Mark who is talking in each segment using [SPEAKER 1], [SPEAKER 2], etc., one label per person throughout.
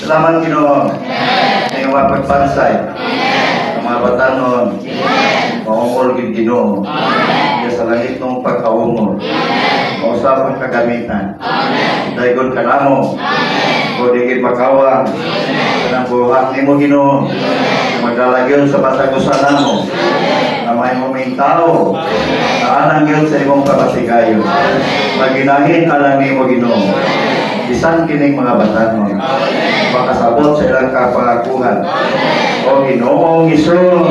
[SPEAKER 1] Salamat Ginoo. Ning mga pagpansay. Ang mga batanon. Maungol gid Ginoo. Amen. Sa langit ng pagkaungol. Mausapang kagamitan. Amen. Daygon ka namo. Amen. O digid makawang. Kanang buhat nimo Ginoo. Maglalagyon sa batagusan namo. Amay mo may tao. Naanang yun sa imong kapasigayon. Maginahin alang nimo Ginoo. Bisan kining mga batanon. Makasabot sa ilang kapangakuhan. O Ginoong Hesus.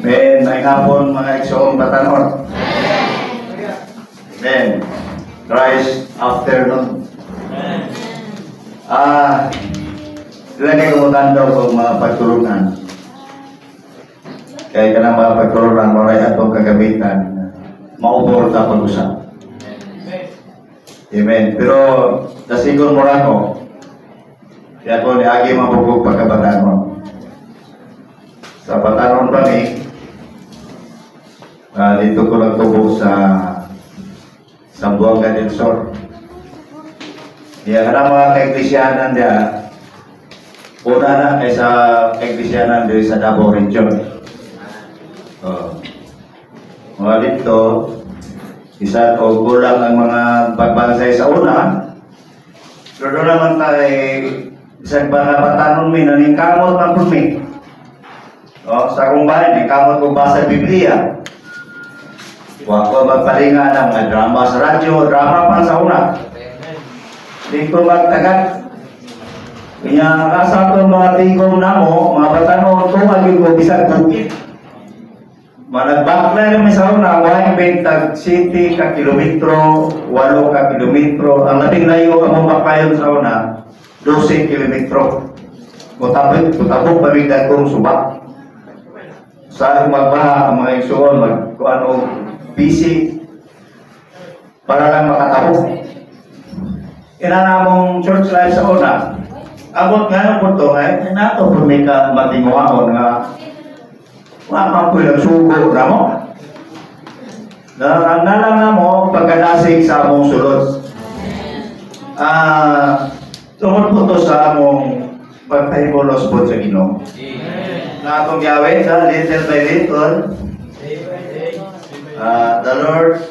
[SPEAKER 1] Amen. May hapon mga igsoong batanon. Amen. Christ afternoon. Ilagay ko daw kung mga pagtulungan. Kaya ka ng mga pagtulungan, maray atong kagamitan, maubor ta pag-usap. Amen. Pero, nasigon mo lang ko, kaya ko niagi mabugog pagkabatanon. Sa batanon kami, dito ko lang tubog sa Buanga del Sur. Kaya ka na mga kaiglisyanan niya, una na kaysa kaiglisyanan doon sa Davao Region. Mga dito, isa o kulang ang mga pagbansay sa una. Pero doon naman tayo, isang mga batanon mi, naningkamot ng pumi. Sa akong bahay, naningkamot kong basa Biblia. Huwag ko magpalinga ng mga drama sa radyo, drama pa sa una. Hindi ko magtagat. Kaya kasa ko mga tingkong namo, mga batanon, tumagin ko bisag bukit. Managbakla namin sa una, waing bentag city ka kilometro, 8 ka kilometro. Ang labing layo ang mapakayon sa una, 12 kilometro. Kutabog pamigdan kong subak. Sa magbaha ang mga igsoon, busy para lang makatabog. Inanamong church life sa una. Abot nga ng punto nga, nato po may ka matinguhaon nga wala po yung sugo na mo. Nalang na mo pagkadasig sa among sulod. Tungkol po to sa among pagpahimulos po sa Ginoo. Na atong gawin sa little by little. The Lord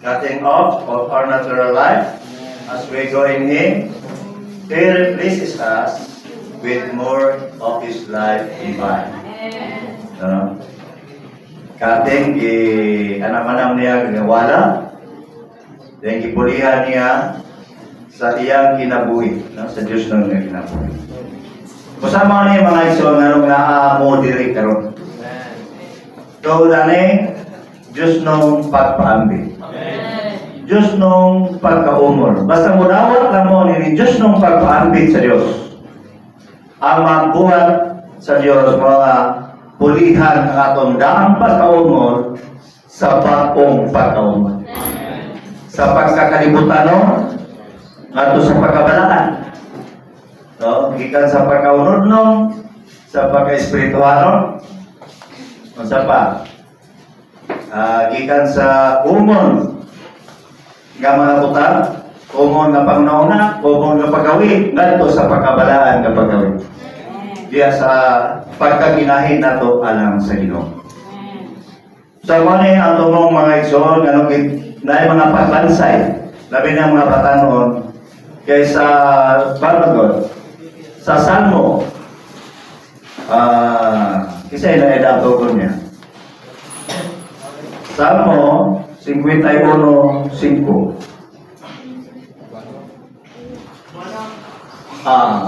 [SPEAKER 1] cutting off of our natural life as we go in Him. He replaces us with more of His life divine. Kating anamanam niya ginawala, then gipulihan niya sa iyang kinabuhi, sa Diyos nang kinabuhi. Kasama niya mga iso nga naamo diri karon. So dani Diyos nung pagpaambi. Diyos nung pagkaumol. Basta munawat lang mo ni Diyos nung pagpaambi sa Diyos. Ang magbuhat sa Diyos mga pulihan ang atong daang pagkaumol sa bagong pagkaumol. Sa pagkakalibutan ato sa pagkabalaan. Gikan sa pagkaunod sa pagka-espirituhan sa pa. Gikan sa umon nga mga butang, umon nga pangunahuna, umon nga paggawi, ngadto sa pagkabalaan nga paggawi. Diya sa pagkaginahin nato alang sa Ginoo. Sa mga ato mong mga igsoon, na mga pagbansay, labi ng mga batanon, kaysa Barbagon, sa Salmo, kasi na-edato ko niya. Salmo 51:5.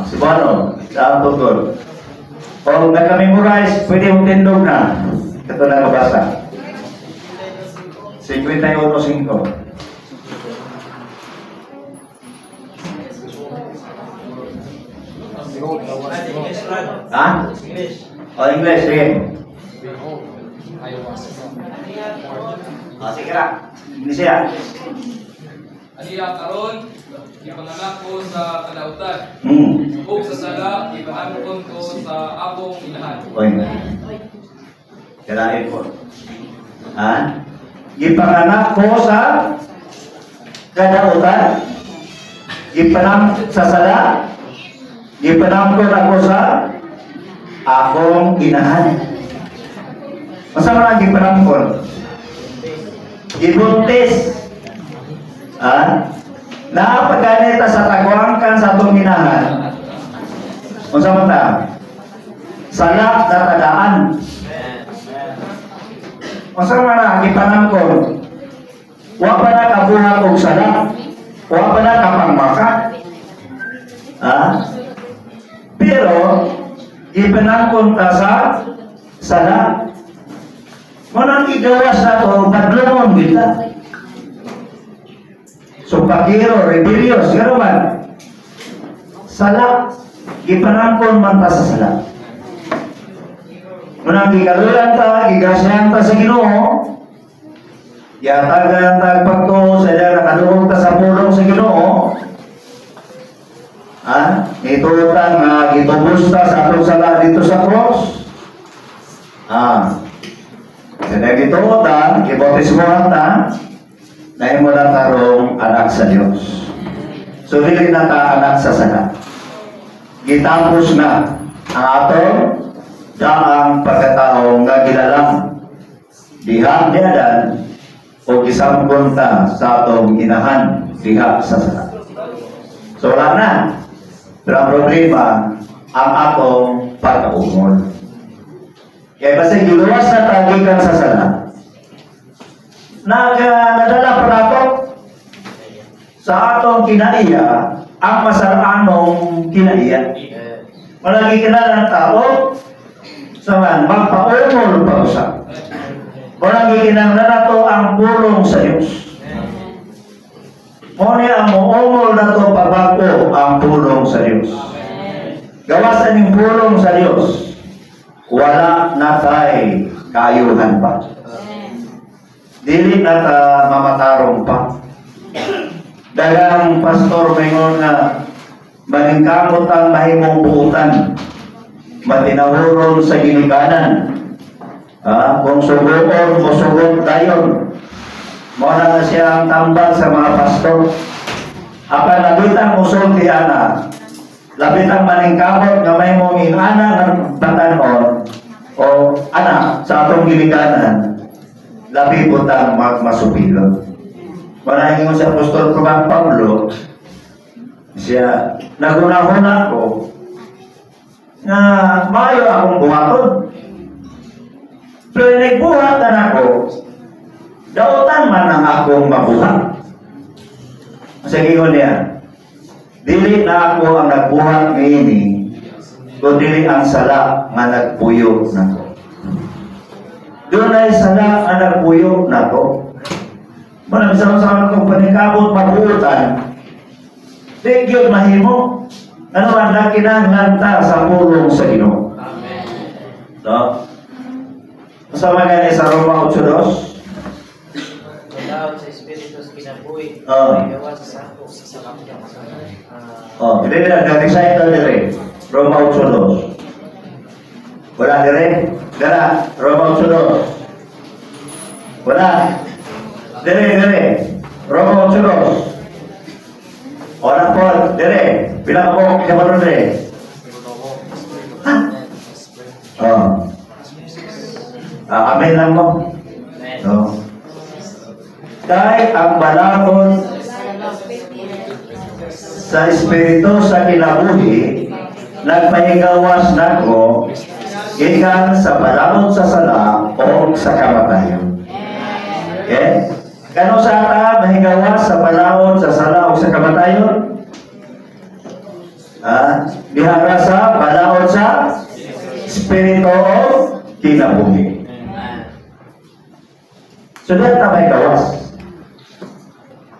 [SPEAKER 1] Si Bono, sa Tugol. Kung nagka-memorize, pwede mong tindog na. Ito na nabasa. 51:5. English, sige. Sige ra. English ya.
[SPEAKER 2] Aniya karon ipanganak ko sa kadautan. Ug sa sala ipanangkon ko sa akong inahan.
[SPEAKER 1] Kalain po. Ipanganak ko sa kadautan, sa sala, gipanamkon ako sa akong inahan. Masama na gipanamkon. Gibuntis. Naapagganita sa tagwangkan sa atong inahan. Masama ta? Sala na tadaan. Masama na gipanamkon. Wa pa na kabuhat og sala. Wa pa na kapangmaka. Pero gipanamkon ta sa sala. Manang igawas na to, padlumon kita. So, pakiro, rebellious, gano'n man. Sala, gipanangkon man ta sa sala. Manang gigalulan ta, gigasyahan ta sa Ginoo, yatagan ta pagto, sa dyan nakaluhog ta sa pulong sa Ginoo, itutan nga gitubos ta sa atong sala dito sa cross. Kada gitutan, ibautismohan ta, dahil mo na tarong anak sa Diyos. So, dili na ta anak sa sala. Gitapos na ang atong daang pagkatao nga gilalang diha niyadan o gisampon ta sa atong inahan diha sa sala. So, wala na. Pero ang problema, ang atong pagkaumol. Kaya basta giluwas na tagikan sa sala. Nadala pa nato sa atong kinaiya ang masaranong kinaiya. Malagi kinalang tao sa man magpaumol pa usa. Malagi kinahanglan nato ang pulong sa Dios. Muna ang muumol nato pabago ang pulong sa Dios. Gawasan yung pulong sa Dios. Wala na tayo kaayuhan pa. Dili na ta mamatarong pa. Dagang pastor mayon na maningkamot ang mahimong buutan. Matinahuron sa ginikanan. Kung sugon o sugon dayon. Muna na siya ang tambal sa mga pastor. Apan labitang usulti ana. Labitang maningkamot nga mahimong inana ng batanon o anak sa atong ginikanan. Labi po tang magmasupilo. Marahing mo sa Apostol Juan Pablo, siya, nagunahon ako na maayo akong buhaton. Pero nagbuhatan ako, dautan man ang akong mabuhat. Sige ko niya, dili na ako ang nagbuhat ngayon, kundi dili ang sala nga nagpuyo na ko. Doon ay sala nga nagpuyo na ko. Muna misama-sama kong panikabot mabuutan. Di yun mahimo. Ano man na kinahanglan ta sa pulong sa Ginoo. Amen. So, masama gani sa Roma 8:2.
[SPEAKER 3] Daw sa Espiritus kinabuhi. Gawa sa ako sa salakya.
[SPEAKER 1] Hindi na nag-recite na dire. Roma 8:2. Wala dire. Dara, Roma 8:2. Wala. Dire. Roma 8:2. Orang po, dire. Bilang mo, kapanon dire. Amen lang mo. Dahil ang balakon sa Espiritu sa kinabuhi, nagpahigawas na ko, gikan sa balakon sa sala o sa kamatayon. Okay? Kano sa ata mahigawas sa balakon sa sala o sa kamatayon? Bihara sa balakon sa Espiritu o kinabuhi. So, dahil na mahigawas.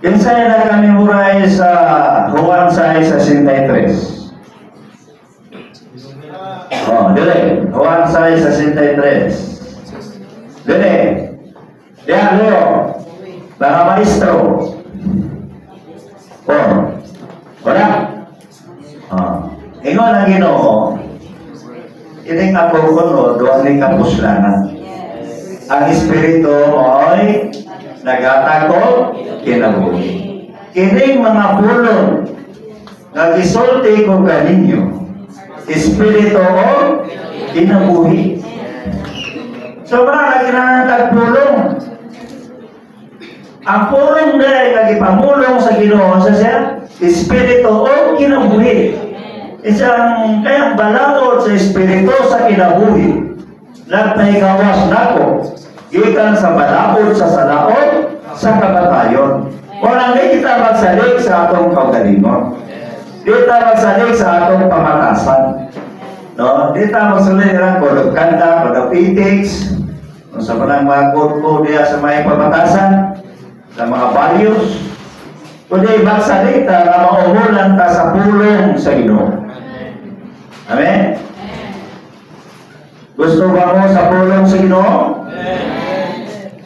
[SPEAKER 1] Kinsay na kami muray sa Juan 6:63. Dire. Juan 6:63. Dire. Diyan, Leo. Mga maestro. Wala. Ingon ang Ginoo. Ining ako kuno, doon ni kapuslanan. Ang Espiritu ay nagatago kinabuhi. kining mga pulong nga gisulti ko kaninyo, espiritu o kinabuhi. So mga kinahanglan pulong. Ang pulong na nagipamulong sa Ginoo sa siya, espiritu o kinabuhi. Isang kayang balangod sa espiritu sa kinabuhi. Nagtay gawas nako, gikan sa balangod sa salaod sa kamatayon. Wala na kita magsalig sa atong kaugalingon. Kita magsalig sa atong pamatasan. No, kita magsalig ng code of conduct, code of ethics, sa panang mga code diya sa may pamatasan, sa mga values. Kundi magsalig ta na mauhulan ta sa pulong sa Ginoo. Amen? Gusto ba mo sa pulong sa Ginoo?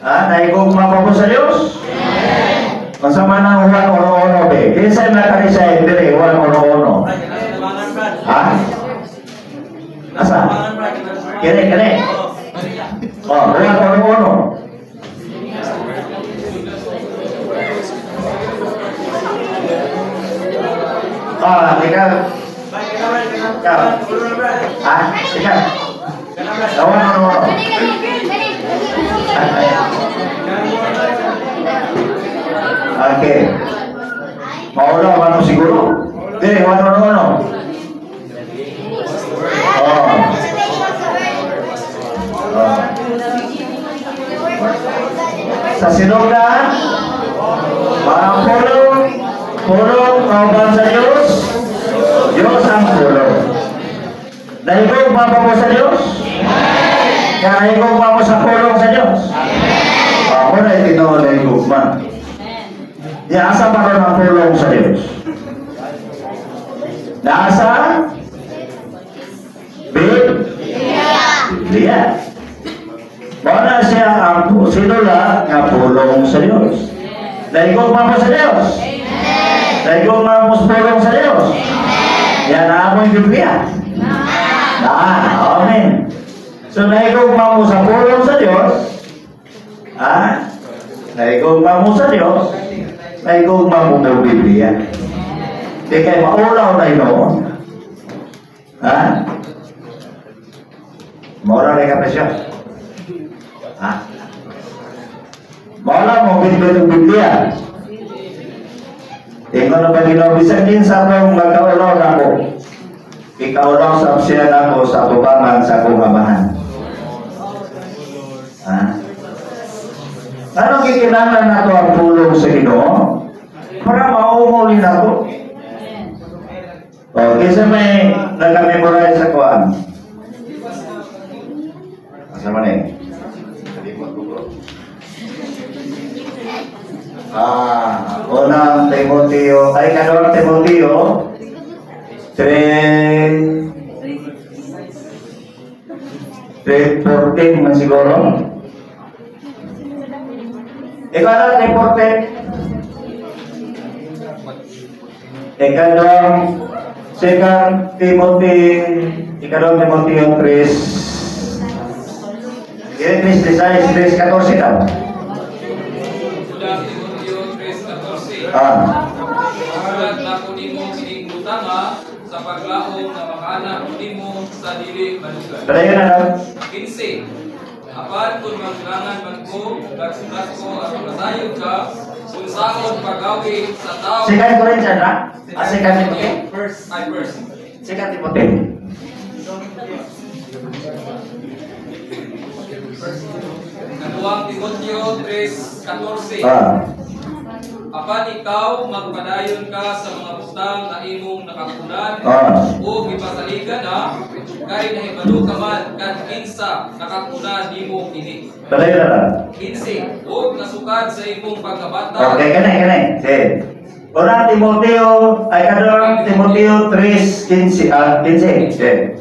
[SPEAKER 1] Naigugma pa mo sa Diyos? Masama na huwag ono-ono be. Kinsa nakarisay dire huwag ono-ono. Ha? Asa? Kene. Oh, huwag ono-ono. Ikaw. Ikaw. Huwag ono-ono. Okay. Maulaw ba mo siguro? Hindi, ano? Sa sinugdan, mga pulong, kauban sa Diyos, Diyos ang pulong. Naigog ba mo sa Diyos? Naigog ba mo sa pulong sa Diyos? Ako na itinaw na naigog man. Asa pa rin ang pulong sa Diyos? Nasa? Biblia. Wala siya ang sinula nga pulong sa Diyos. Naigong pa mo sa Diyos? Naigong pa mo sa pulong sa Diyos? Yan na mo yung Biblia. Amen. So naigong pa mo sa pulong sa Diyos? Naigong pa mo sa Diyos? Naigong pa mo ng Biblia. Di kayo maulaw na inoon. Maulaw na ka pa siya. Maulaw mo ng Biblia. Tingnan na ba Ginoo bisan din sa akong magkaulaw na ako. Ikaulaw sa siya na ako sa tubangan sa akong amahan. Anong kikinahanglan nato ang pulong sa Ginoo? Para maumuli nato. Kaysa may nag-memorize sa kuan. Asa man eh? Unang Timoteo, kadawang Timoteo 3:14 man siguro. Ikaw na 3:14. Ikadong Ikadong Timoteo 3:14 daw.
[SPEAKER 2] Sulat na ko nimo kining butanga sa paglaom na makaanak nimo sa dili manugan.
[SPEAKER 1] Padayon na daw.
[SPEAKER 2] 15. Apan kung maglangan man ko, nagsulat ko at masayon ka, kung saan pagawi sa tao.
[SPEAKER 1] Second Corinthians na? Second Timothy?
[SPEAKER 2] First.
[SPEAKER 1] Second Timothy.
[SPEAKER 2] Kaduang Timoteo 3:14. Apan ikaw magpadayon ka sa mga butang na imong nakakunan o gipasaligan na kay nahibalo ka man kad kinsa nakakunan nimo kini.
[SPEAKER 1] Padayon na.
[SPEAKER 2] 15. O nasukad sa imong pagkabata.
[SPEAKER 1] Okay, kanay. Sige. Unang kadawang Timoteo 3:15.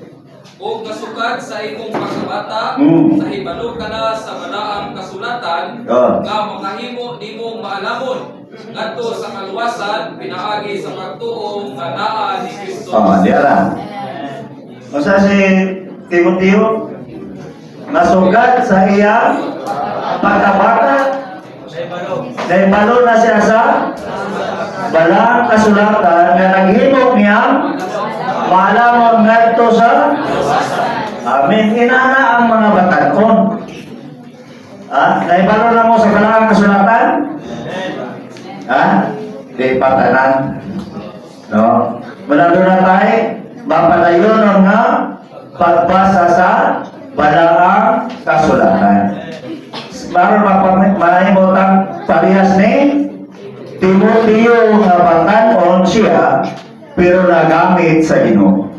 [SPEAKER 2] O nasukad sa imong pagkabata, nahibalo ka na sa balaang kasulatan nga makahimo nimong maalamon ngadto sa kaluwasan pinaagi sa pagtuo nga naa ni Kristo.
[SPEAKER 1] Diara. Masa si Timoteo nasugad sa iya pagkabata. Naibalo na siya sa balang kasulatan nga naghimo niya maalamon ngadto sa amin. Inana ang mga batanon. Naibalo na mo sa balang kasulatan? Di patanan. No? Manalo na tayo, mapadayon nga pagbasa sa balang kasulatan. Maron mahimutang parehas ni Timoteo nga batanon siya pero nagamit sa Ginoo.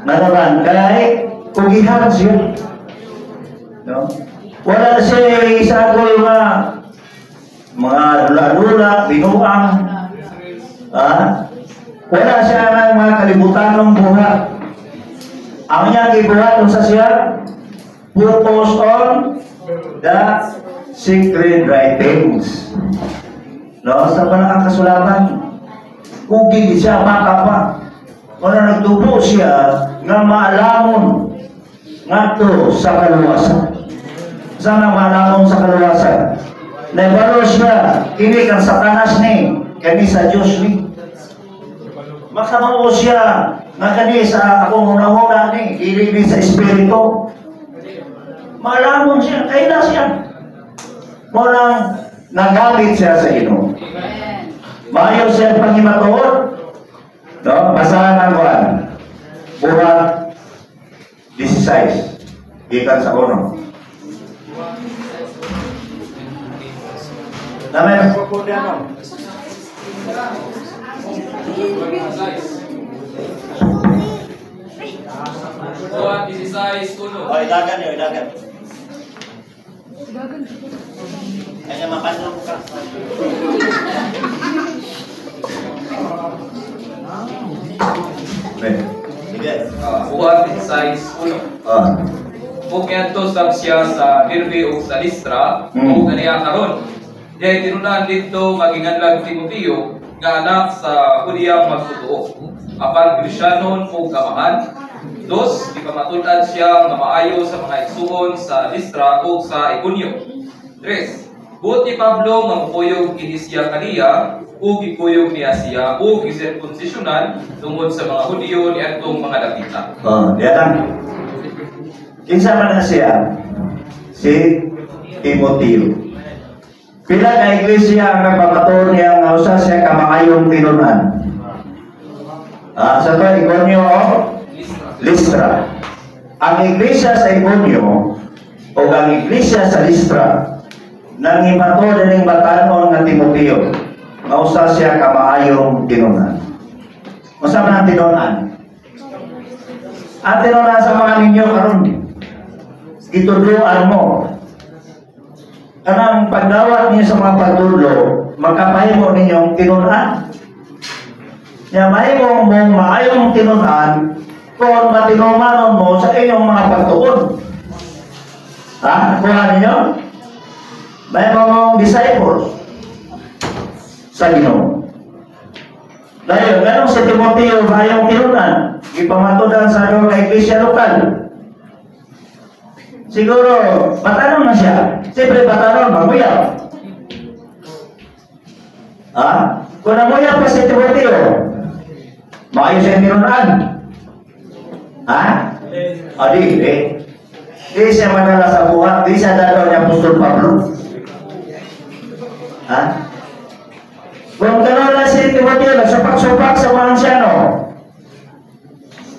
[SPEAKER 1] Naman kay kugihan siya. No? Wala siya isagol nga mga dula-dula, binuang. Wala siya ng mga kalibutan ng buhat. Ang niya gibuhat sa siya, focus on the secret writings. No, sa panang kasulatan, kugig siya makapa. Wala nagtubo siya nga maalamon ngadto sa kaluwasan. Sana maalamon sa kaluwasan. Naibalo siya, kini kang satanas ni, kani sa Diyos ni. Makamao siya, nga kani sa akong una-una ni, dili sa Espiritu. Maalamon siya, kaila siya. Munang nagamit siya sa Ginoo. Maayo siya pangimatuod. No? Basahan ang kuwan. Buhat 16. Gikan sa uno. Namay magpupunta no?
[SPEAKER 2] Buhat 16, uno.
[SPEAKER 1] Ilagan niyo, ilagan. Kaya mapasok ka. Sige.
[SPEAKER 2] Buhat 16, uno. Kung yanto sab siya sa Derbe o sa Listra, o kaniya karon. Dahil tinunan dito maginganlag Timoteo nga anak sa Judea magtotoo. Apan Krisyanon o kamahan. Dos, ipamatudan siya nga maayo sa mga igsuon sa Listra o sa Iconio. Tres, buot ni Pablo mangkuyog kini siya kaniya o gikuyog niya siya o gisirkunsisyonan tungod sa mga Hudyo ni atong mga dapita.
[SPEAKER 1] Diyan. Kinsa man na siya? Si Timoteo. Pila ka iglesia ang nagpapatuon niya nga usa siya kamakayong tinunan. Sa to Iconio o Listra. Ang iglesia sa Iconio o ang iglesia sa Listra nang ipato dining batanon nga Timoteo nga usa siya kamakayong tinunan. Usa man ang tinunan? Ang tinunan sa mga ninyo karon itudloan mo. Kanang pagdawat niyo sa mga pagtudlo, magkapahimo ninyong tinunan. Nya mahimo mong maayong tinunan kung matinumanon mo sa inyong mga pagtuon. Kuha ninyo? Mahimo mong disciple sa Ginoo. Dahil ganun si Timoteo mahayong tinunan, ipamatudan sa mga iglesia lokal. Siguro, patanong na siya. Siyempre, patanong, maguyap. Kung namuyap pa si Timoteo, maayos siya tinunan. Di siya madala sa buhat, di siya dalaw niya Apostol Pablo. Kung gano'n na si Timoteo, nagsupak-supak sa mga ansyano.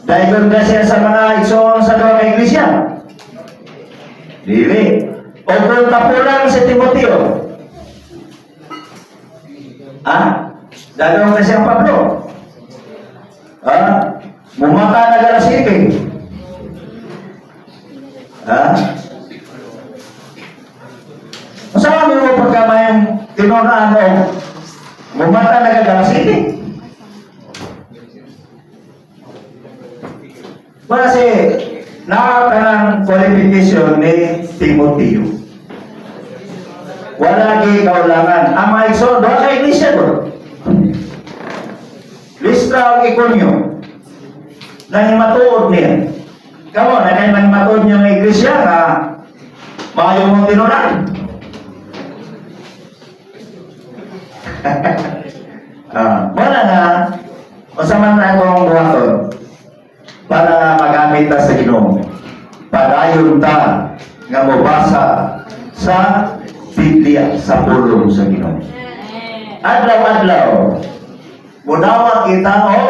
[SPEAKER 1] Dahil doon na siya sa mga igsoon sa mga iglesia. Dili. O kung tapulang si Timoteo, dalaw na siyang Pablo. Mumata na galasipin. Masabi mo pagka may tinunaan mo, mumata na galasipin. Kasi nakakanang qualification ni Timoteo. Wala kay kaulangan. Ang mga igsoon, doon sa iglesia doon. Listra o Iconio. Nangimatuod niya. Kamu, nangimatuod niya ng iglesia na maayaw mong tinunan. Wala nga, masaman na akong buhaton para magamit ta sa Ginoo. Padayon ta nga mabasa sa Biblia sa pulong sa Ginoo. Adlaw-adlaw, munawa kita o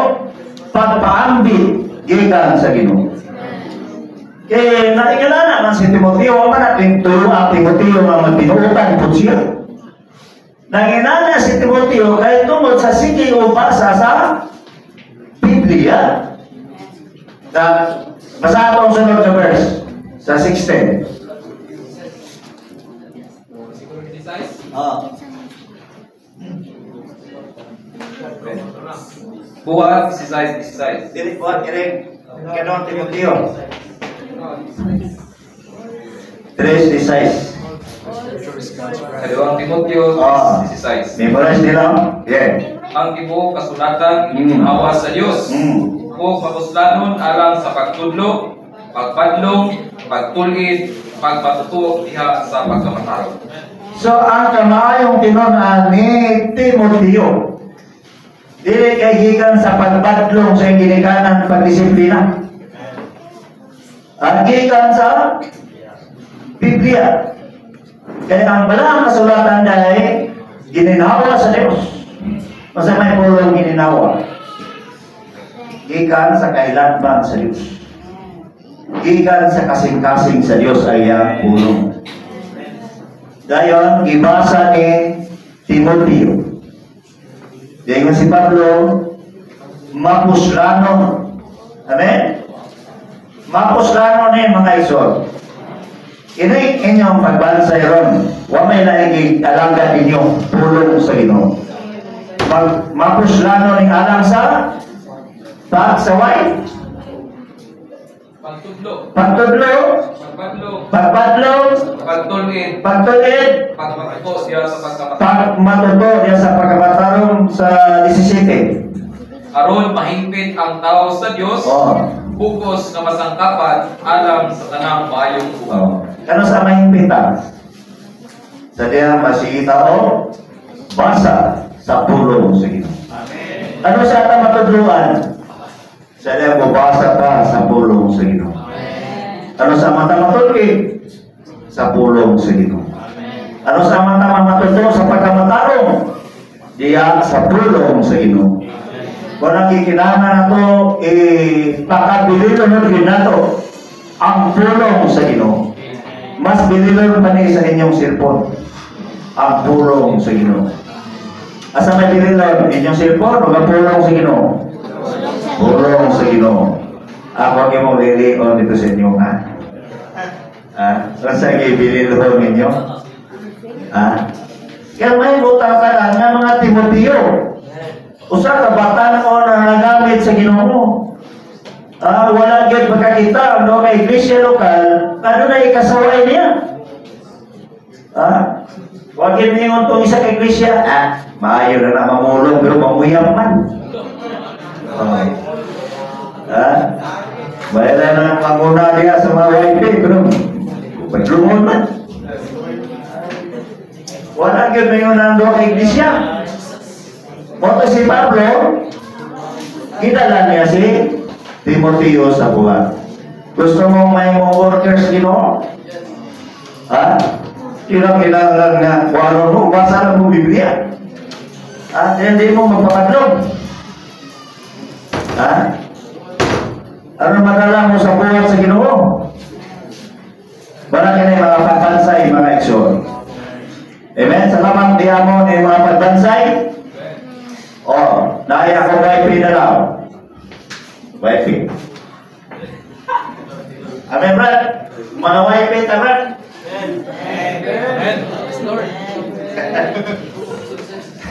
[SPEAKER 1] pagpaambit gikan sa Ginoo. Kaya naikilala man si Timoteo, man ating tulo ang Timoteo nga magtinuutan po siya. Nanginala si Timoteo kahit tungod sa sige ubasa sa Biblia. Basa atong sunod na verse sa 16.
[SPEAKER 2] Buhat 16.
[SPEAKER 1] Dili buhat kiring kanong Timoteo. 3:16.
[SPEAKER 2] Kaduang Timoteo 16.
[SPEAKER 1] Memorize nila? Yeah.
[SPEAKER 2] Ang tibuok kasulatan awa sa Dios o mapuslanon alang sa pagtudlo, pagpadlong, pagtulid, pagpatuto diha sa pagkamataro.
[SPEAKER 1] So ang kamayong tinunan ni Timoteo dili kay gikan sa pagpadlong sa ginikanan pagdisiplina. Ang gikan sa Biblia. Kaya ang balang kasulatan dahil gininawa sa Diyos. Masa may pulong gininawa. Gikan sa kailanman sa Diyos. Gikan sa kasing-kasing sa Diyos ay ang pulong. Dayon, gibasa ni Timoteo. Dayon si Pablo, mapuslanon. Amen? Mapuslanon ni mga isod. Ini inyong pagbansa ron, wa may laing alanggan ninyo pulong sa Ginoo. Mapuslano ning alang sa pagsaway,
[SPEAKER 2] Pagtudlo,
[SPEAKER 1] pagpadlo,
[SPEAKER 2] pagtulid, pagpatuto diha sa pagkamataro.
[SPEAKER 1] pagmatuto diya sa pagkamatarong sa 17.
[SPEAKER 2] Aron mahingpit ang tao sa Dios. Bugos na masangkapan alam sa tanang bayong buhay.
[SPEAKER 1] Ano sa mahingpitan? Sa diya masikita o basa sa pulong sa Ginoo. Ano sa ata matudluan? Sa diya mabasa ka sa pulong sa Ginoo. Ano sa mata matulog? Sa pulong sa Ginoo. Ano sa mata matudlo sa pagkamatarong? Diya sa pulong sa Ginoo. Kung nakikinangan nato, pakabilin din nato ang pulong sa Ginoo. Mas bililon pa ni sa inyong cellphone ang pulong sa Ginoo. Asa may bililon? Inyong cellphone o pulong sa Ginoo? Pulong sa Ginoo. Ako ang mong lilion dito sa inyo, ha? Saan kayo bililon ninyo? Kaya may butang ka lang nga mga Timoteo. Usa ka bata na ko na nagamit sa Ginoo. Wala gyud makakita no may iglesia lokal, ano na ikasaway niya? Wag gyud ningon tong isa ka iglesia, maayo na mamulong pero mamuyang man. Bayad na manguna diya sa mga wifi pero padlungon man. Wala gyud ningon ang duha ka iglesia. Moto si Pablo, kidala niya si Timoteo sa buwan. Gusto mo may mga workers Ginoo? Kailangan nga walo mo, basa lang mo Biblia. Hindi mo magpapadlog. Ano madala mo sa buwan sa Ginoo? Wala ka na yung mga pagbansay, mga aksyon. Amen? Salamat diya mo ng mga pagbansay. Dahil ako wifi na lang. Wifi. Amen, Brad? Mga wifi ta, Brad?
[SPEAKER 2] Amen. Lord.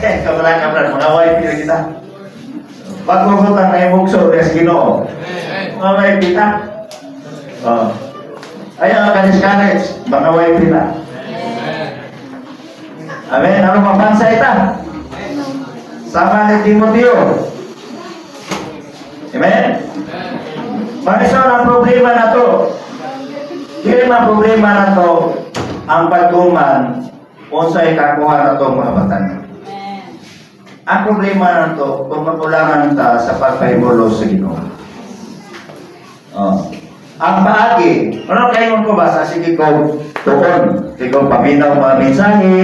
[SPEAKER 1] Kabalaan ka, Brad. Mga wifi na kita. Pagmugutang na yung bukso, res Ginoo. Mga wifi ta. Ayaw, kanis-kanis. Mga wifi na. Amen. Ano mapansay ta? Sama ni Timoteo. Amen? Maniso ang problema na to. Kaya ang problema na to, ang pagtuman, unsay kakuha na to mga batan. Ang problema na to, kung makulangan ka sa pagpahimulo sa Ginoo. Ang paagi, ano kayo ko ba? Sige ko tuon. Sige ko paminaw mga mensahe.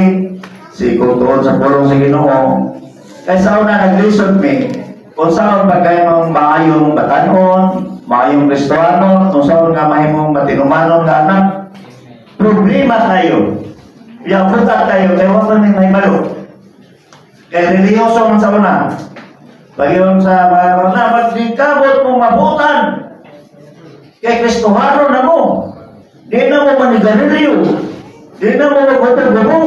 [SPEAKER 1] Sige ko tuon sa pulong sa Ginoo. Kaya sa una nag-listen me, kung saan ba kayo mong maayong batanon, maayong Kristohanon, kung saan nga mahimong matinumanon nga anak, problema kayo. Yang buta kayo, kaya wala nang may malo. Kaya reliyoso man sa una. Pag-iwan sa mga na, magdikabot mo mabutan. Kaya Kristohanon na mo. Di na mo manigarilyo. Di na mo magpapagabo.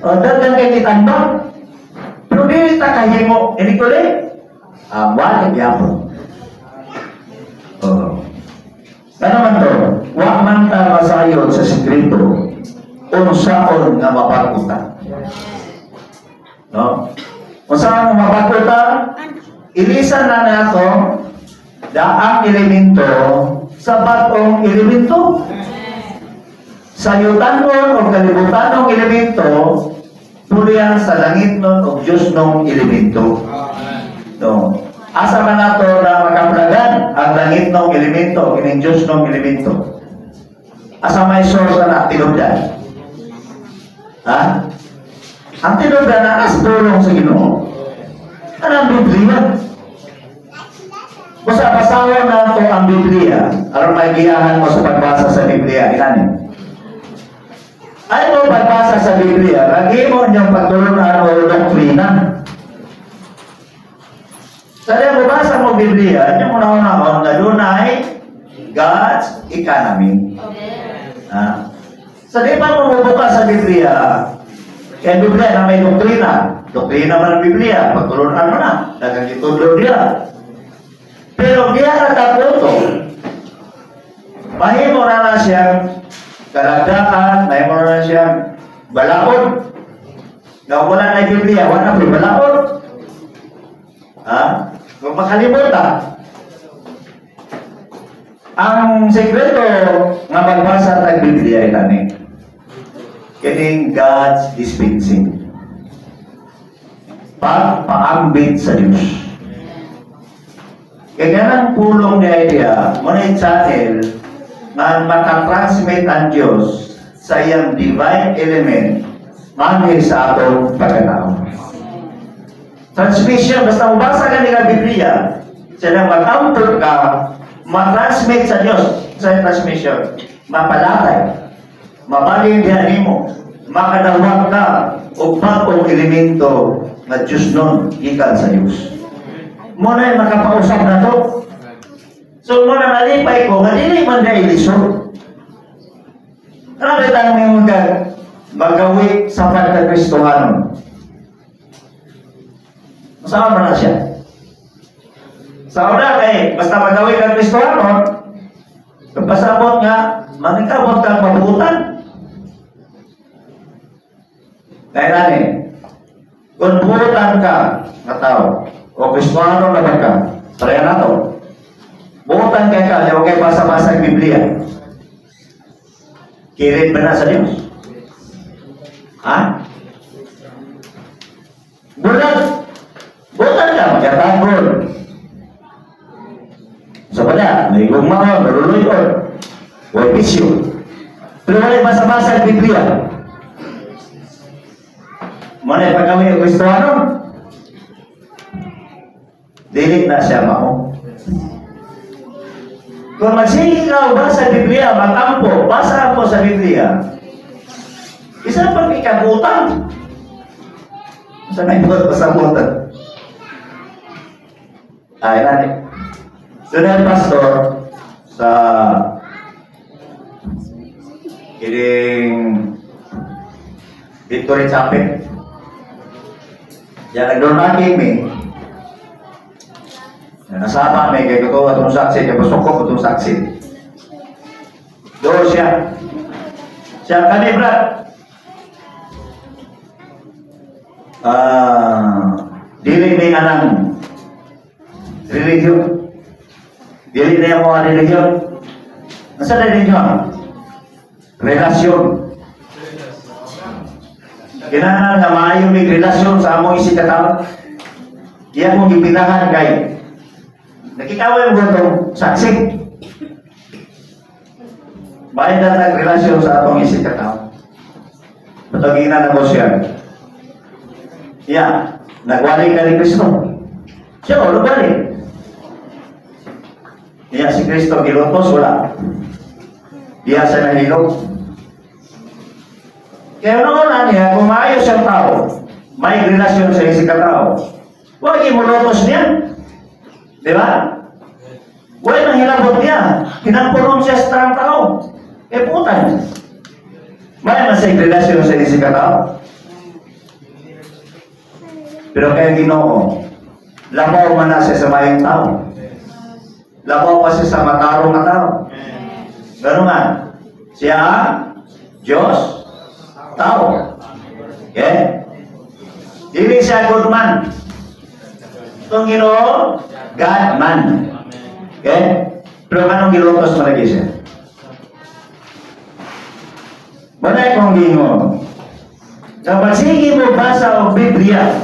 [SPEAKER 1] Dagan kay kitambang. Pero di ta kahimo. Ini ko rin. Wala gyapon. Ano man to? Wa man ta masayod sa sekreto. Unsaon nga mapakuta. No? Unsaon nga mapakuta? Ilisan na nato daang elemento sa batong elemento. Sayutanon o kalibutanong elemento pulihan sa langit nun o Diyos nung elemento. No. Asa man nato na makaplagan ang langit nung elemento, kining Diyos nung elemento. Asa may source na tinubdan. Ha? Ang tinubdan na as tulong sa Ginoo. Anong Biblia? Basta basawan na ito ang Biblia. Aron may giyahan mo sa pagbasa sa Biblia. Ilanin. Ay mo pagbasa sa Biblia, lagi mo niyang pagtulunan o doktrina. Sa mo basa mo Biblia, yung una-una na doon ay God's economy. Sa di pa mo bubuka sa Biblia, kaya Biblia na may doktrina. Doktrina man ang Biblia, pagtulunan mo na. Dagang itudlo dia. Pero dia nataputo. Mahimo na siyang kalagdakan, mahimo na siyang balaod. Na wala na Biblia, wala na balaod. Ha? Kung makalimutan. Ang sekreto nga magbasa ng Biblia ay kani. Kining God's dispensing. Pagpaambit sa Diyos. Kaya ng pulong ni idea, muna channel na makatransmit ang Diyos sa iyang divine element manhil sa atong pagkatao. Transmission, basta mabasa ka nila Biblia, sila mag-ampun ka, matransmit sa Diyos sa transmission, mapalatay, mapalindihan mo, makadawag ka, o bagong elemento na Diyos nun, ikan sa Diyos. Muna yung makapausap na to. So, muna nalipay ko, malili man na ilisod. Karami tayo may magawi sa pagkakristohanon. Masama ba na siya? Sa una kay, basta magawi kang kristohanon, kapasabot nga, maningkabot kang mabutan. Kaya nanin, kung buutan ka na tao, o kristohanon na ka, pareha na to. Buutan ka ka, huwag kayo basa-basa ang Biblia. Kirin ba na sa Diyos? Ha? Buutan ka, magkatangol. Sa pala, may gumahon, maluluyon, huwag pisyo. Pero wala basa-basa ang Biblia. Muna yung pagkawin yung kristohanon, dilit na siya mao. Kung magsingin ka ba sa Biblia, matampo, basa mo sa Biblia, isa pang ikabutan. Sa may buhat pasabutan. Ay, nani. Sunod pastor sa kiling Victory Chapel. Yan nagdornaking me. Nasama may kay ko atong saksi, kay pasok ko atong saksi. Doon siya. Siya kami brad. Dili may anang religion. Dili na yung mga religion. Nasa religion? Relasyon. Kinahanglan nga maayo may relasyon sa among isig katao. Iya kong gipinahan kay nakikaway mo itong saksi. May datang relasyon sa atong isig katao. Patagina na ko siya. Iya, nagwali ka ni Kristo. Siya o, nagwali. Iya, si Kristo gilutos, wala. Iya sa nahilog. Kaya noon niya, kung maayos siyang tao, may relasyon sa isig katao, huwag imulotos niya. Di ba? Huwag nang hilabot niya. Kinampunon siya sa tarang tao. Putan. May masay relasyon sa isig katao. Pero kaya Ginoo, labaw man na siya sa mayang tao. Labaw pa siya sa matarong na tao. Ganun nga. Siya, Diyos, tao. Okay? Dili siya good man. Itong Ginoo, God man. Okay? Pero anong gilutos malagi siya? Manay kong Ginoo. Kapag sige mo basa ang Biblia,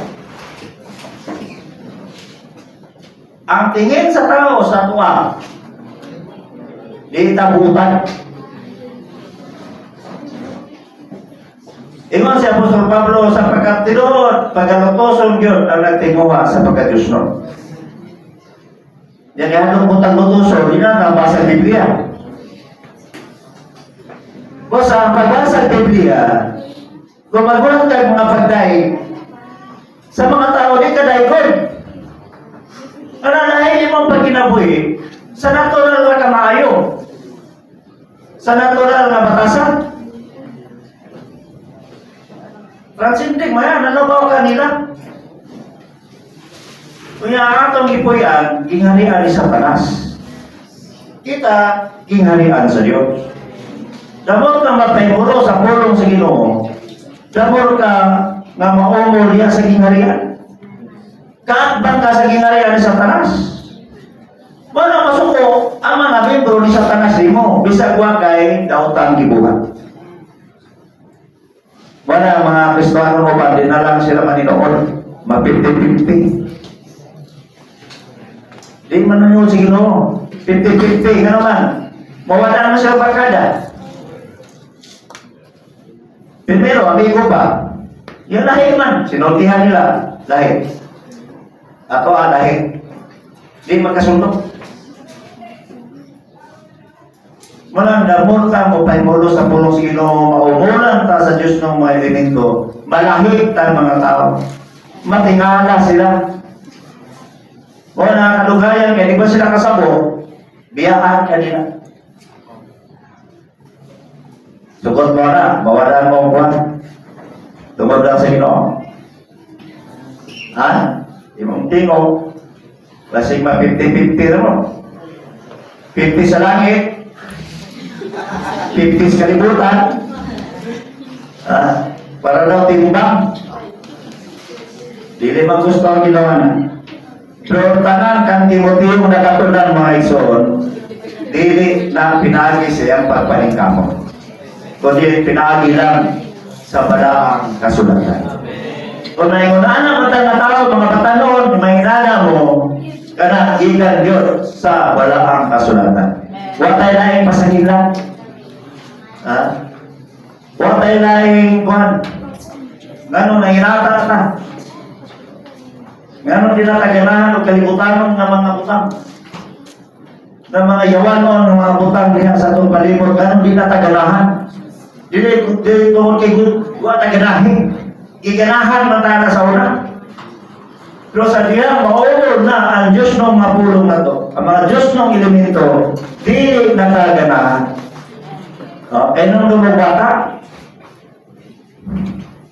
[SPEAKER 1] ang tingin sa tao sa tuwa, di tabutan. Ingon si Apostol Pablo sa pagkatilod, pagkalutoson yun ang nagtinguha sa pagkadiyos nun. Yan yung butang-lutoson, yun ang nabasa sa Biblia. Kung sa pagbasa sa Biblia, kung magulang kayo mga pagday, sa mga tao di kadaygon. Karanahin yung mga pagkinabuhi sa natural na kamaayo, sa natural na batasan. Transindig, maya, nalabaw ka nila. Kaya atong ipuyan, gingharian ni Satanas. Kita, gingharian sa Diyos. Damot ka matayuro sa pulong sa Ginoo. Damot ka nga maumol niya sa gingharian. Kaatbang ka sa gingharian ni Satanas. Wala masuko ang mga membro ni Satanas di mo. Bisag wakay, daotang gibuhat. Wala mga Kristiyano mo ba, dinalang sila maninoon. Ma-50-50. Di man nyo si Ginoo. 50-50, gano'n man. Mawala naman sila barkada. Primero, amigo pa. Yung lahi man, sinultihan nila. Lahi. Ato lahi. Di magkasunod. Malang damon ka mo paimulo sa pulong sa Ginoo, maumulan ta sa Diyos ng mga elemento. Malahit ta mga tao. Matingala sila. Wala kalugayan, kaya di ba sila kasabo? Biyaan kanila. Sukot mo na, mawalan mo ang buwan. Tungkol lang sa Ginoo. Ha? Imong tingog. Lasing ma 50-50 na mo. 50 sa langit. 50 sa kalibutan. Para daw timbang. Dili man gusto ang ginawa na. Pero tanan kang Timoteo na katunan mga igsoon, dili na pinagi siyang pagpaningkamot. Kundi pinagi lang sa balaang kasulatan. Kung naingunaan ang matang tao, mga patanon, mahinana mo, kana ikan Diyos sa balaang kasulatan. Watay laing pasagilan. Watay laing kuhan. Ngano na hinata na. Ngano tinataganahan o kalibutanon ng mga butang. Ng mga yawanon ng mga butang diha sa itong palibot. Ngano tinataganahan. Dili tungkol kay Gud taganahin. Giganahan matana sa una. Pero sa diya, maulog na ang Diyos ng mga pulong na to. Ang mga Diyos ng elemento, di nataganahan. Eh nung lumabata,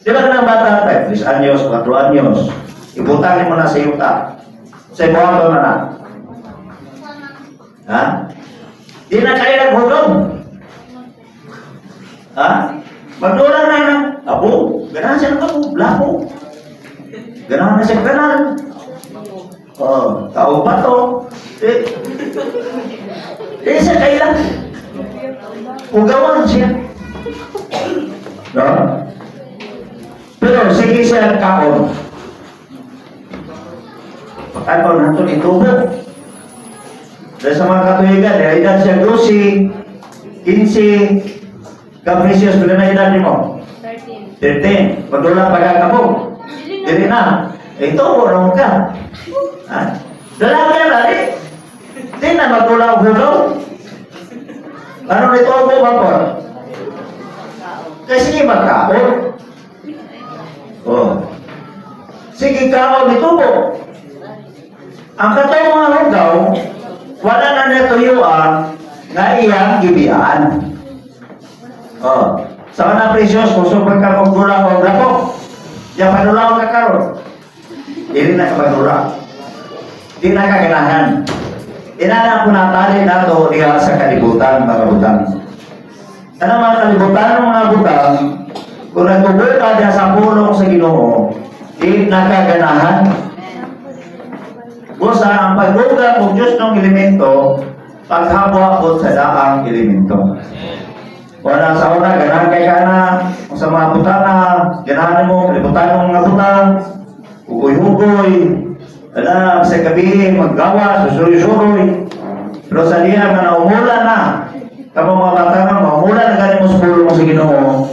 [SPEAKER 1] di ba ng bata tayo? 3 anyos, 4 anyos. Ibutangin mo na sa yuta. Sa ibuhato na na. Ha? Di na kayo naghulog. Ha? Magdulang na na. Abo, ganahan siya ng abo. Blako. Ganahan na siya ganan. Tao ba to? Siya kailan. Ugawan siya. No? Pero sige siya kaon. Ano nato itubo? Dahil sa mga katuigan, edad siya 12, 15, Capricious, pila na edad mo? 13. Pagdulang pagkakabog. Dili na. Itubo naman ka. Ha? Dalaga yan, ali. Di na magdulang hugaw. Ano itubo ba po? Kasi sige magkaon. Oh. Sige kaon itubo. Ang katong mga hugaw, wala na natuyuan nga iyang gibiyaan. Oh. Sa mga Precious, kung super ka magdulang o grapok, yung padulaw ka karon. Hindi na kapadula. Hindi na kaganahan. Inana po natali na ito diya sa kalibutan, mga butang. Ano mga kalibutan ng mga butang, kung nagtuboy ka diya sa pulong sa Ginoo, hindi na kaganahan. Busa ang pagduga kung Diyos ng elemento, paghabwa po sa daang elemento. Wala sa una, ganahan kay ka na, kung sa mga butana, ganahan mo, kalibutan ng mga butang, ugoy-ugoy, wala, sa gabi, maggawa, susuroy-suroy. Pero sa diya nga na umulan na, kapag mga bata nga, maumulan na galing mo sa pulo mo sa Ginoo,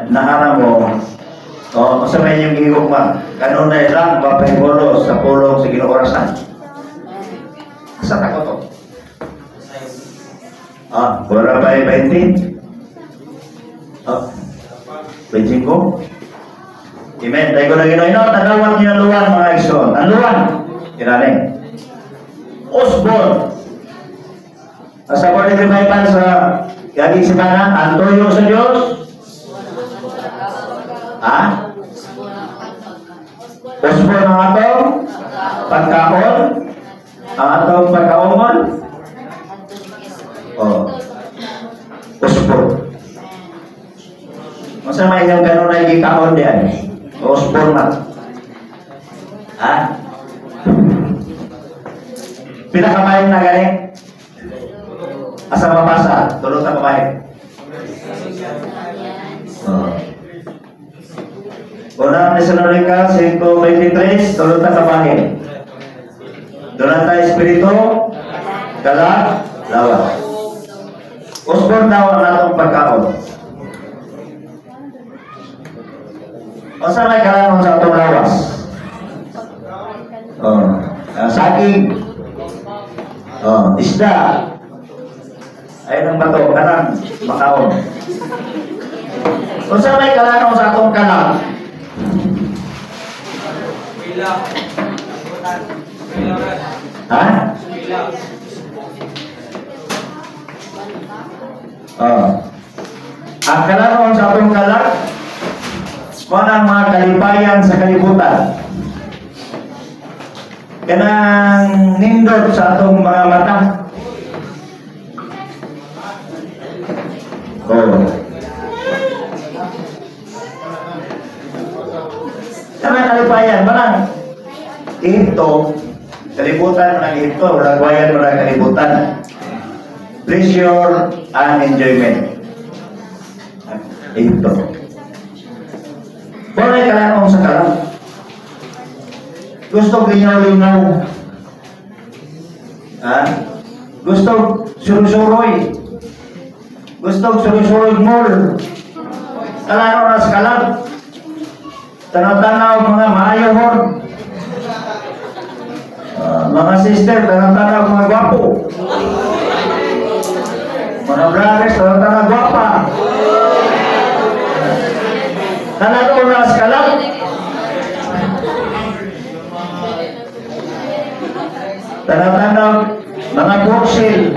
[SPEAKER 1] naharap mo, o, masamay yung gigok ma, kanunay lang, bapay bolo sa pulong sa Ginoorasan. Asa tako to? Wala ba yung 20? 25? Amen. Dahil ko na ginoy-no, tanawag niyo ang luwan, mga igsoon. Ang luwan, kinaling. Osborn. Asa ko rin revival sa gaging simana, ang toyo sa Diyos. Ha? Osborn ang atong pagkaon. Ang atong pagkaumon. Osborn. Masa may yung ganun na ikikaon diyan? Osborn na. Ha? Pinakamahin na galing? Asa mabasa? Tulog na kamahin. Unang Tesalonica 5:23, tulog na kamahin. Doon tayo espiritu, galak, lawas. Osborn daw ang atong pagkaon. O saan may kalanong sa atong lawas? Saging. Isda. Ayun ang bato, kanang makaon. O saan may kalanong sa atong kalang? Ha? Ang kalanong sa atong kalang, kung ang mga kalipayan sa kalibutan, kanang nindot sa atong mga mata. Kanang kalipayan, manang Ehipto, kalibutan mo ng Ehipto, ragwayan mo ng kalibutan. Pleasure and enjoyment. Ehipto. Wala ka lang sa kalam. Gusto lingaw-lingaw. Gusto surusuroy. Gusto surusuroy mall. Kalaro na sa kalam. Tanaw-tanaw mga maayohon. Mga sister, tanaw-tanaw mga gwapo. Mga brothers, tanaw-tanaw gwapa. Tanang oras ka lang. Tanang mga buksil.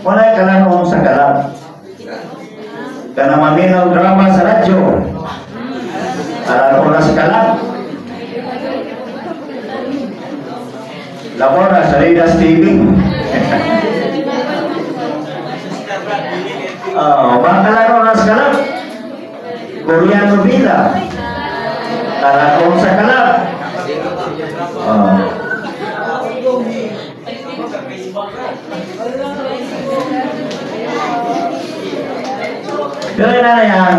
[SPEAKER 1] Wala ka lang sa kalam. Kana maminaw drama sa radyo. Tanang oras ka lang. Labora sa Ridas TV. Bakalan oras ka lang. Koreano Bila. Tarakong sa kalam. Pero na yan,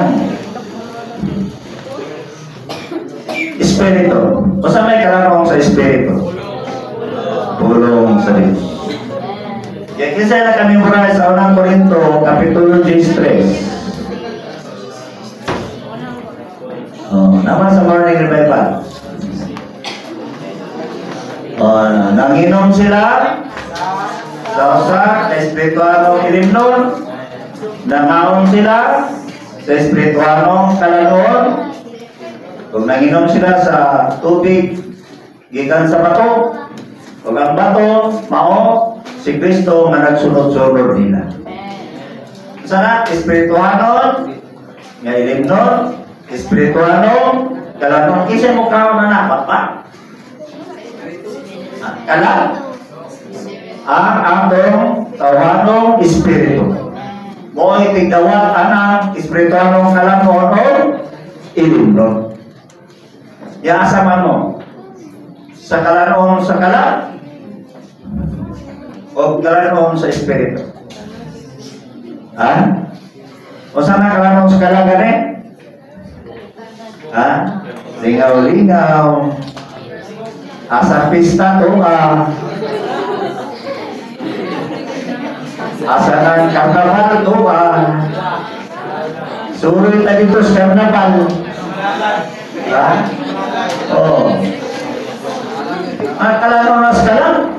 [SPEAKER 1] Espiritu. O sa may kalarong sa Espiritu? Pulong sa Diyos. Kaya kisa na kami mura sa unang Korinto, Kapitulo 13. Naman sa morning revival. Nanginom sila sa usa na espirituanong ilimnon, nangaon sila sa espirituanong kalanoon, kung nanginom sila sa tubig gikan sa bato, kung ang bato mao si Kristo nga nagsunod-sunod nila. Sana espirituanon nga ilimnon, espirituano, kalanong isa mo kaon na napat pa. Kalan ang atong tawanong espiritu. Mo itigdawat anang espirituanong kalanon o ilimnon. Yaasa man mo sa kalanon sa kalan o kalanon sa espiritu. Ha? O sana kalanon sa kalan gani? Ha? Lingaw-lingaw. Asa pista to asa ng karnaval to suruy na dito sa karnaval. Ha? Oo. Kalano na sa kalang.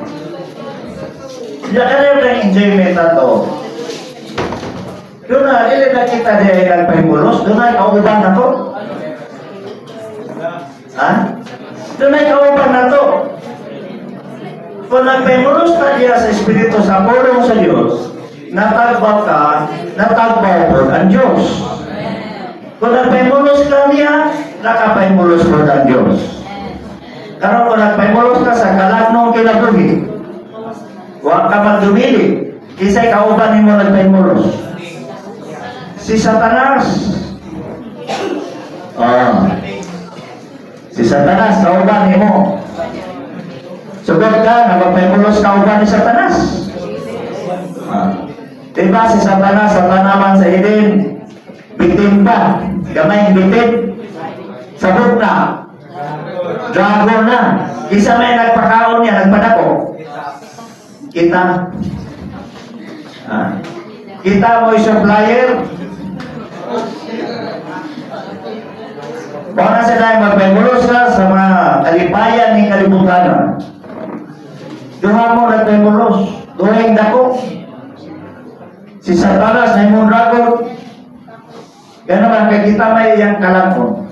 [SPEAKER 1] Diyan ka na yung enjoyment na to. Doon na, ili na kita di nagpahimulos. Doon na, kauban na to. Ha? Doon ay kauban na to. Kung nagpahimulos na diya sa Espiritu sa pulong sa Diyos, natagbaw ka, natagbaw po ang Diyos. Kung nagpahimulos ka niya, nakapahimulos po ang Diyos. Karon kung nagpahimulos ka sa kalagnong kinabuhi, huwag ka magdumili, isa'y kauban mo nagpahimulos. Si Satanas. Si Satanas, kauban mo. Sugod ka, nagpahimulos kauban ni Satanas. Diba si Satanas, sa tanaman sa Eden, bitin pa, gamay bitin, sabot na, dragon na, isa may nagpakaon niya, nagpadako. Kita. Kita mo isang flyer. Para sa tayo magpahimulos ka sa mga kalipayan ni kalibutan. Duha mo nagpahimulos, duha yung dako. Si Satanas na yung dragon. Kaya naman, kaya kita may iyang kalangkon.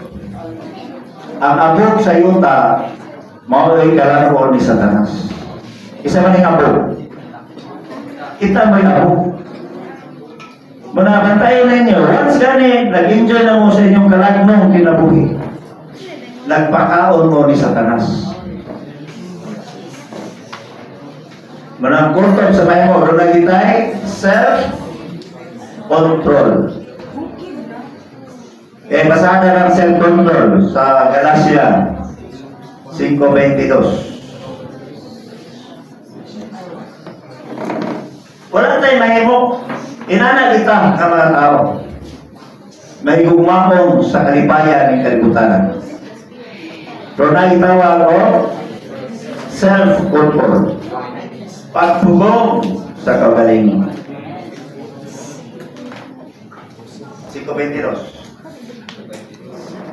[SPEAKER 1] Ang abog sa yuta, mauloy kalangkon ni Satanas. Isa man yung abog. Kita may abog. Manabantayan ninyo, once gani, nag-enjoy na mo sa inyong kalagnong kinabuhi. Nagpakaon mo ni Satanas. Manangkurtong sa bahay mo, doon nagitay, self-control. Eh, basahan na ng self-control sa Galatia 5:22. Wala tayong mahimo. Inana kita ka mga tao. May gumamon sa kalipayan ng kalibutan. Pero naitawag o self-control. Pagpugong sa kagalingan. 5:22.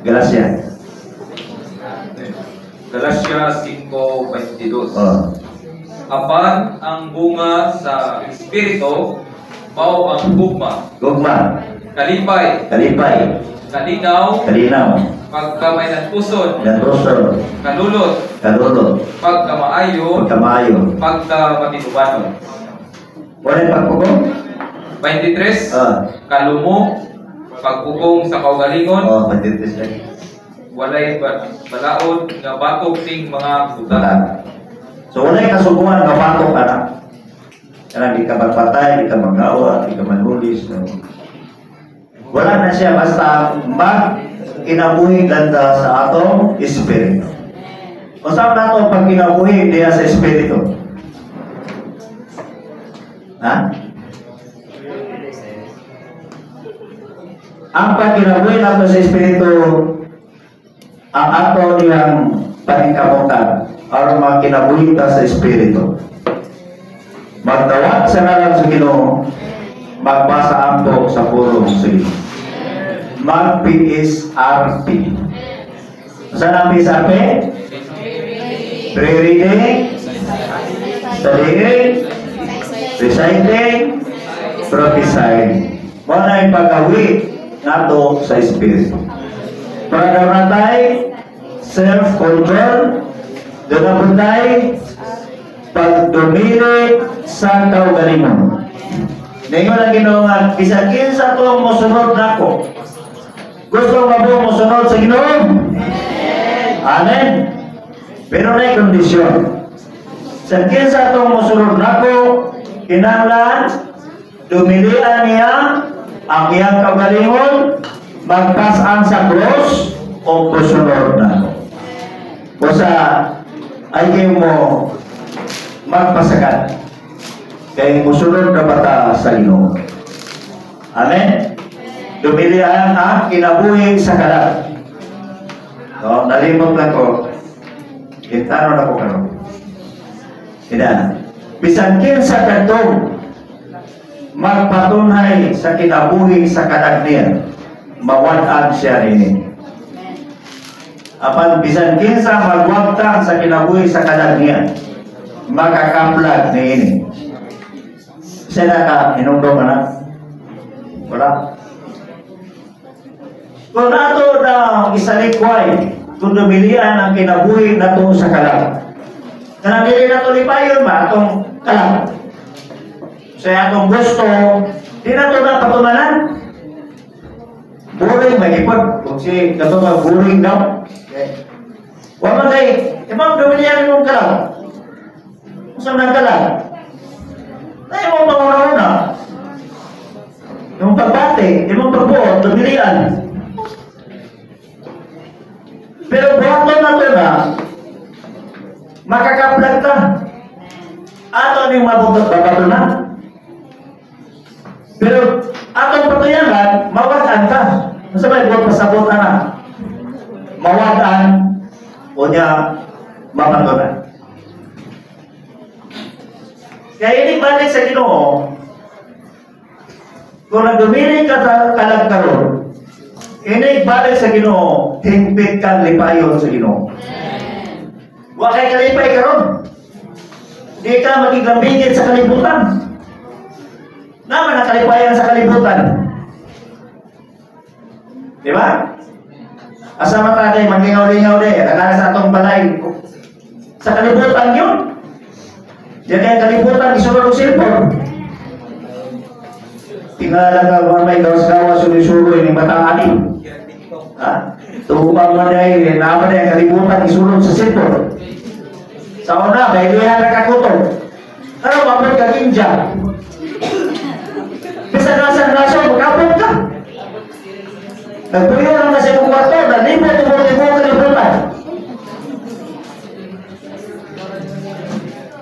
[SPEAKER 1] Galatia.
[SPEAKER 2] Galatia 5:22. Apan ang bunga sa Espiritu, mao ang gugma, kalipay, kalinaw, pagkamay ng pusod, kalulot, pagkamaayo, pagkamatinubanon.
[SPEAKER 1] Wala yung pagpugong?
[SPEAKER 2] 23, kalumo, pagpugong sa kaugalingon,
[SPEAKER 1] 23.
[SPEAKER 2] walay balaod nga batok ting mga butang.
[SPEAKER 1] So wala yung kasubuan nga batok anak. Karena di ka magpatay, di ka magawa, di ka manhulis. No? Wala na siya basta mag-kinabuhi ganda sa atong espiritu. Kung saan na ito pag kinabuhi diya sa espiritu? Ha? Ang pagkinabuhi nato sa Espiritu, ang ato niyang paningkamutan, aron makinabuhi ta sa Espiritu. Magtawag sa ngalan sa Ginoo, magbasa ampo sa pulong sa Ginoo. Mag-PSRP. Saan ang PSRP? Pre-reading, studying, reciting, prophesying. Muna yung pag-awi nato sa Espiritu. Para naman tayo, self-control, doon naman tayo, pagdumili sa kaugalingon. Ngayon ang ginawa, bisagin sa itong musunod na ko. Gusto nga po musunod sa Ginoo? Amen. Pero may kondisyon. Sagin sa itong musunod na ko, kinahanglan, dumilian niya ang iyang kaugalingon, magpasan sa cross o musunod na ko. Basta, ay kayo mo magpasagat. Kaya musunod na bata sa Ginoo. Amen. Dumilian ang kinabuhi sa kalat. So, nalimot lang ko. Itano na ko karon. Ina, bisangkin sa katong magpatunhay sa kinabuhi sa kalat niya, mawad-an siya rin. Apan bisangkin sa magwagtang sa kinabuhi sa kalat niya, makakaplag ni ini. Sila ka, inundong na? Wala. Kung nato na isalikway, kung dumilian ang kinabuhi nato sa kalat. Kanang dili nato lipayon ba atong kalat? Sa atong gusto, di nato na patumanan. Boring magipod. Kung si kato ka boring daw. Wala kay, imang dumilian yung kalat. Saan ang kalat? Ay mo mga yung pagbati, yung pagbuot, dumilian. Pero buhat na ito na, makakaplag ka. Ato yung mabutot babato na. Pero atong patuyangan, mawadan ka. Masa may buhat pasabot na mawadan o niya mapatunan. Kaya ini balik sa Ginoo, kung nagdumili ka kalag karon, ini balik sa Ginoo, hingpit kang lipayon sa Ginoo. Wa kay kalipay karon. Di ka magiglambingit sa kalibutan. Naman ang kalipayan sa kalibutan. Di ba? Asa mata day, maglingaw-lingaw day, nagana sa atong balay. Sa kalibutan yun. Diyan kaya kalibutan, isunod ng silpon. Tingala ka may gawas-gawas sulisuloy ng bataan. Ha? Tuhumang mo na yun, naman na yung kalibutan, isunod sa silpon. Sa una, may lihan na kakutong. Pero mapit ka kinja. Bisa nasa magkapot ka. Nagpuyo lang na sa kwarto, nalipot-ipot-ipot kalibutan.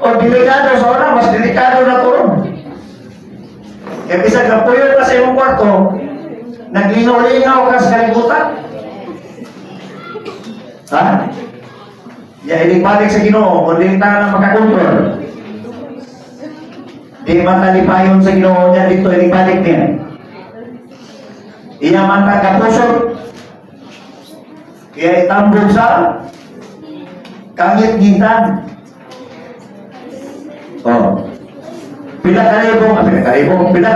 [SPEAKER 1] O delikado sa una, mas delikado na ito. Kaya bisa nagpuyo ka sa iyong kwarto, naglinaw-linaw ka sa kalibutan. Ha? Ya, balik sa Ginoo, kung di tayo na makakontrol. Di matalipayon sa Ginoo niya dito, balik niya. Iya man kapusot. Kaya itambog sa kangit-ngitan. Oh. Pila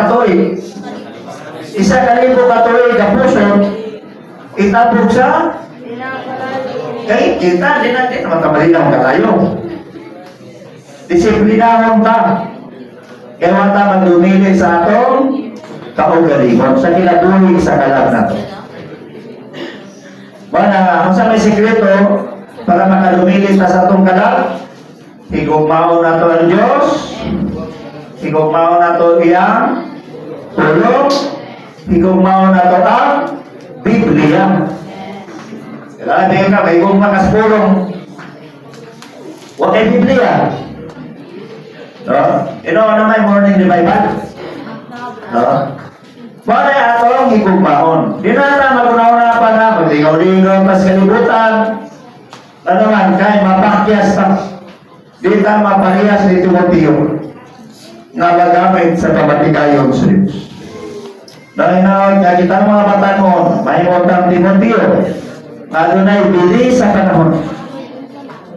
[SPEAKER 1] katuig. Isa kalibo katuig kapusot, itambog sa kay kita din natin naman kamalinaw ka tayo. Disiplinahon ka. Kaya wata magdumili sa atong kaugalingon sa kinabuhi sa kalat na ito. Mana, kung sa may sikreto para makadumili sa atong kalat, higugmaon na ito ang Diyos, higugmaon na ito iyang tulong, higugmaon na ito ang Biblia. Kailangan din ka, may kong makaspurong huwag kay Biblia. Ano may morning revival? Wala atong higugmaon. Di na magunaw pa na maglingaw-lingaw pas kalibutan. Ano man, kay mapakyas ta. Di ta maparehas ni Timoteo nga magamit sa pamatigayon sa Diyos. Dahil na kita mga batanon, may utang Timoteo, adunay bili sa panahon.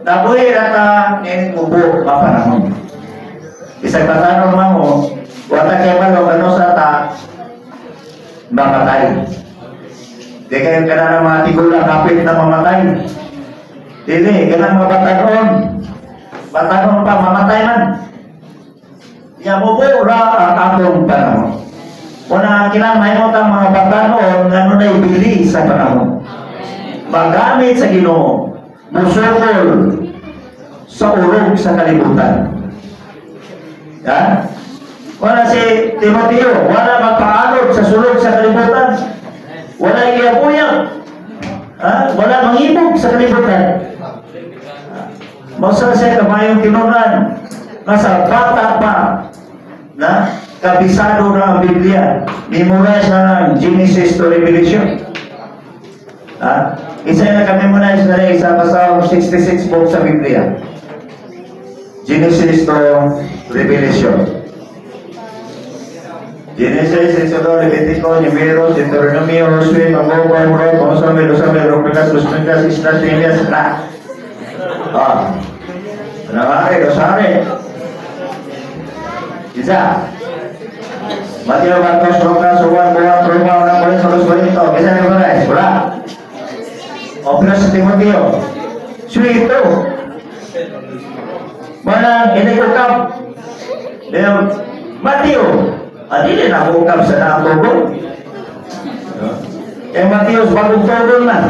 [SPEAKER 1] Nabuhi rata ninin mubo ka panahon. Isang batanon mo, wala kayo malo, ano sa ta, mamatay. Di kayo ka na ng mga tigulang, kapit na mamatay. Dili, ganang mga batanon. Batanon pa, mamatay man. Yamubo ra ang atong panahon. Una kinamahimot ang mga batanon nga nunay bili sa panahon. Magamit sa Ginoo, musukol sa urog sa kalibutan. Yan. Wala si Timoteo, wala magpaanod sa sulog sa kalibutan. Wala iyabuyang. Wala mangibog sa kalibutan. Mausa siya kamayong tinunan nasa bata pa na kabisado na ang Biblia. Memorize na ng Genesis to Revelation. Isa na ka-memorize na rin sa pasawang 66 books sa Biblia. Genesis to Revelation. Genesis, Exodus, Levítico, Números, Deuteronomio, Josué, Magogo, Amorot, Consome, Losame, Rompelas, Losmencas, Islas, Nehemías, na. Nangari, Rosare. Isa. Mateo, Marcos, Lucas, Juan, Juan, Roma, Orang, Polis, Solos, Korinto. Bisa memorize, wala. O pero sa Timoteo, suito. Mana inigukap. Mateo, hindi na bukap sa nakatubog. Mateo, bagong tubog na.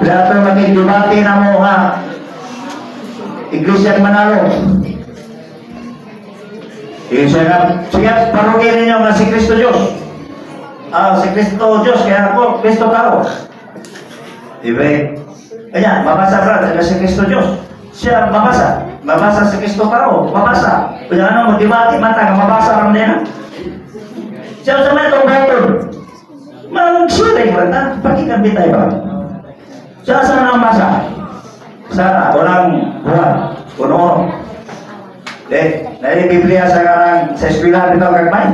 [SPEAKER 1] Plato maging debate na mo ha. Iglesia Manalo. Sige, parugin ninyo nga si Kristo Diyos. Si Kristo Diyos, kaya ako, Kristo tao. Diba? Kaya, mabasa brad, si Kristo Diyos. Siya, mabasa si Kristo tao, mabasa. Kaya ano, mag-debate, mata, mabasa rin niya. Siya sa mga itong baton. Mag-siray ba na? Pakikabit tayo ba? Siya sa mga mabasa. Sa unang buwan, uno. Nari Biblia sa karang sa eskwelahan nito kagmay.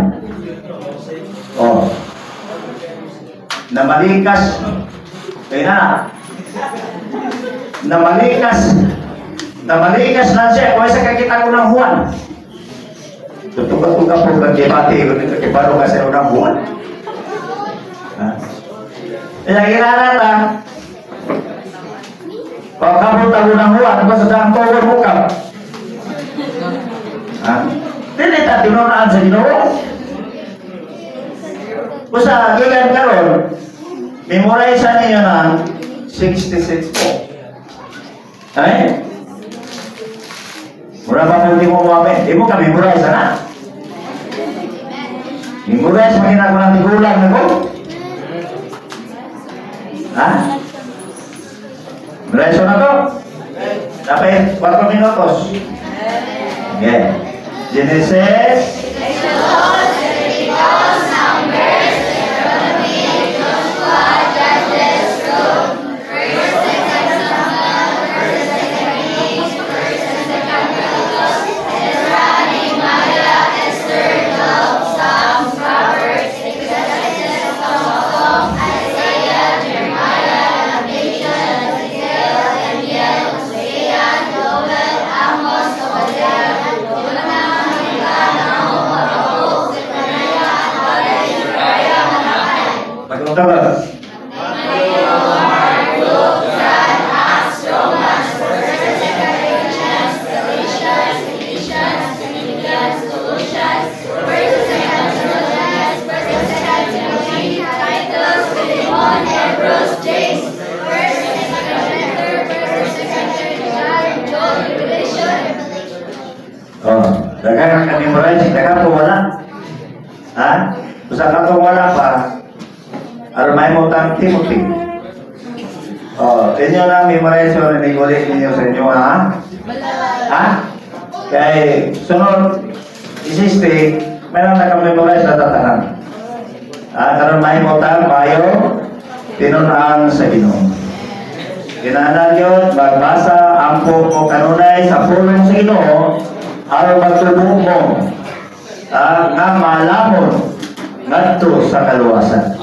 [SPEAKER 1] Namalikas. Kaya namalikas na siya. Kung sa kakita ko ng buwan. Tutugat-tugat po nag-debate ko nito kiparo kasi unang buwan. Kaya kinarata. Pagkabot ako ng buwan, basta ang tawag mo ka. Dili ta tinunaan sa Ginoo. Basta gikan karon, memorize ninyo na 66 po. Ay? Mura ba mo di mo mamin? Di mo ka memorize na? Memorize mo ginagawa ng tigulang na ko? Memorize na to? Dapat 4 minutos. Okay. Genesis,
[SPEAKER 4] Exodus, Leviticus, Numbers, Deuteronomy, Joshua, Judges, Ruth, 1st, 2nd Samuel, 1st, 2nd Kings, 1st and 2nd Chronicles, Ezra, Nehemiah, Esther, Job, Psalms, Proverbs, Ecclesiastes, Psalm, Isaiah, Jeremiah, Revelation, Ezekiel, Daniel, Hosea, Joel, Amos, Obadiah,
[SPEAKER 1] pagkakaroon. Dagan kami memorize, dagan po wala. Usa ka to wala pa. Aron may mo tang Timothy. Inyo na memorize o ulit ninyo sa inyo ha. Ha? Kaya sunod, isiste, meron na kami-memorize na tatanan. Karon may motang mayo, pinunaan sa Ginoo. Kinahanglan yun, magbasa, ampo o kanunay sa pulong sa Ginoo, aron magtubong mo, nga malamon, ngadto sa kaluwasan.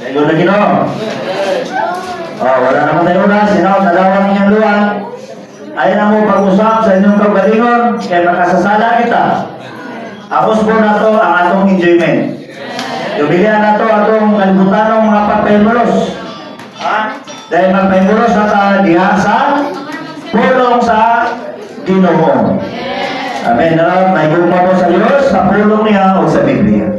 [SPEAKER 1] Ayun na Ginoo. Wala naman tayo na, sinaw, nalawan niyang luwan. Ayaw na mo pag-usap sa inyong kagalingon, kaya makasasala kita. Apos po na to ang atong enjoyment. Yubilihan na to atong kalibutan ng mga pagpaymulos. Dahil magpaymulos na ta diha sa pulong sa Ginoo. Amen. May guma po sa Diyos, sa pulong niya o sa Biblia.